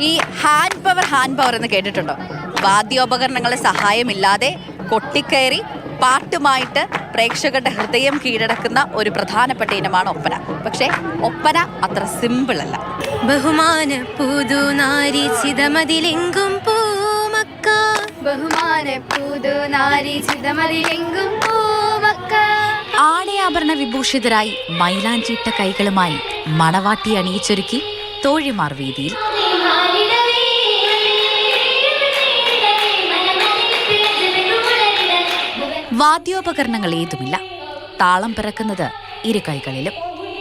ഈ hand power എന്ന് കേട്ടിട്ടുണ്ടോ? വാദ്യോപകരണങ്ങളുടെ സഹായമില്ലാതെ കൊട്ടിക്കയറി പാട്ടുമായിട്ട് പ്രേക്ഷകരുടെ ഹൃദയം കീഴടക്കുന്ന ഒരു പ്രധാനപ്പെട്ട ഇനമാണ് ഒപ്പന. പക്ഷേ ഒപ്പന അത്ര സിമ്പിൾ അല്ല. ബഹുമാന പുതുനാരി ചിതമതിലെങ്കും പൂമക്ക, ബഹുമാന പുതുനാരി ചിതമതിലെങ്കും പൂമക്ക. ആടയാഭരണ വിഭൂഷിതരായി മൈലാഞ്ചിട്ട കൈകളുമായി മണവാട്ടി അണിയിച്ചൊരുക്കി തോഴിമാർ വേദിയിൽ. വാദ്യോപകരണങ്ങൾ ഏതുമില്ല, താളം പിറക്കുന്നത് ഇരു കൈകളിലും.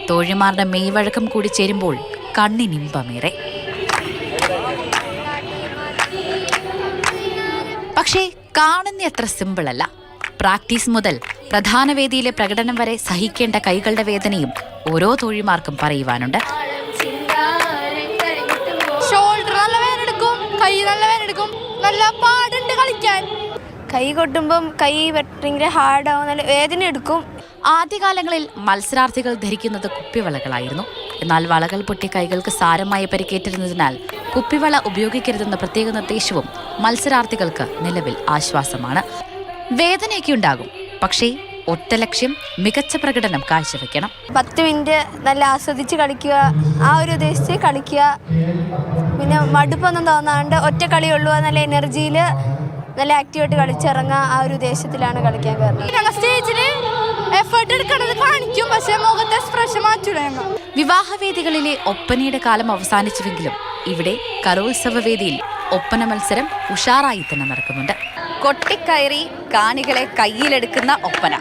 തോഴിമാരുടെ മെയ്വഴക്കം കൂടി ചേരുമ്പോൾ കണ്ണിനിമ്പമേറെ. പക്ഷേ കാണുന്ന അത്ര സിമ്പിൾ അല്ല. പ്രാക്ടീസ് മുതൽ പ്രധാന വേദിയിലെ പ്രകടനം വരെ സഹിക്കേണ്ട കൈകളുടെ വേദനയും ഓരോ തോഴിമാർക്കും പറയുവാനുണ്ട്. ഷോൾഡർ നല്ല വേദനെടുക്കും, കൈ നല്ല വേദനെടുക്കും, നല്ല പാടുണ്ട് കളിക്കാൻ. കൈ കൊട്ടുമ്പം കൈ ഭയങ്കര ഹാർഡാവും, നല്ല വേദന എടുക്കും. ആദ്യകാലങ്ങളിൽ മത്സരാർത്ഥികൾ ധരിക്കുന്നത് കുപ്പിവളകളായിരുന്നു. എന്നാൽ വളകൾ പൊട്ടി കൈകൾക്ക് സാരമായി പരിക്കേറ്റിരുന്നതിനാൽ കുപ്പിവള ഉപയോഗിക്കരുതെന്ന പ്രത്യേക നിർദ്ദേശവും മത്സരാർത്ഥികൾക്ക് നിലവിൽ ആശ്വാസമാണ്. വേദനയൊക്കെ ഉണ്ടാകും, പക്ഷേ ഒറ്റ ലക്ഷ്യം മികച്ച പ്രകടനം കാഴ്ചവെക്കണം. 10 മിനിറ്റ് നല്ല ആസ്വദിച്ച് കളിക്കുക, ആ ഒരു ഉദ്ദേശിച്ച് കളിക്കുക. പിന്നെ മടുപ്പൊന്നും തോന്നാണ്ട് ഒറ്റ കളിയുള്ളൂ, നല്ല എനർജിയിൽ നല്ല ആക്റ്റീവായിട്ട് കളിച്ചിറങ്ങുക, ആ ഒരു ഉദ്ദേശത്തിലാണ് കളിക്കാൻ കയറുന്നത്. ഞങ്ങൾ സ്റ്റേജിൽ എഫേർട്ട് എടുക്കണത് കാണിക്കും, പക്ഷേ മുഖത്തെ എക്സ്പ്രഷൻ മാറ്റൂല. വിവാഹവേദികളിലെ ഒപ്പനയുടെ കാലം അവസാനിച്ചുവെങ്കിലും ഇവിടെ കലോത്സവ വേദിയിൽ ഒപ്പന മത്സരം ഉഷാറായി തന്നെ നടക്കുന്നുണ്ട്. കൊട്ടിക്കയറി കാണികളെ കയ്യിലെടുക്കുന്ന ഒപ്പന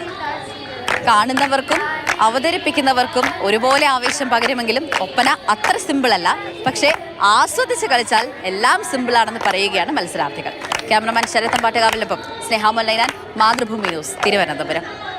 കാണുന്നവർക്കും അവതരിപ്പിക്കുന്നവർക്കും ഒരുപോലെ ആവേശം പകരുമെങ്കിലും ഒപ്പന അത്ര സിമ്പിൾ അല്ല. പക്ഷേ ആസ്വദിച്ച് കളിച്ചാൽ എല്ലാം സിമ്പിളാണെന്ന് പറയുകയാണ് മത്സരാർത്ഥികൾ. ക്യാമറമാൻ ശരത് പാട്ടുകാവിനൊപ്പം സ്നേഹ മൊല്ലൈനാൻ, മാതൃഭൂമി ന്യൂസ്, തിരുവനന്തപുരം.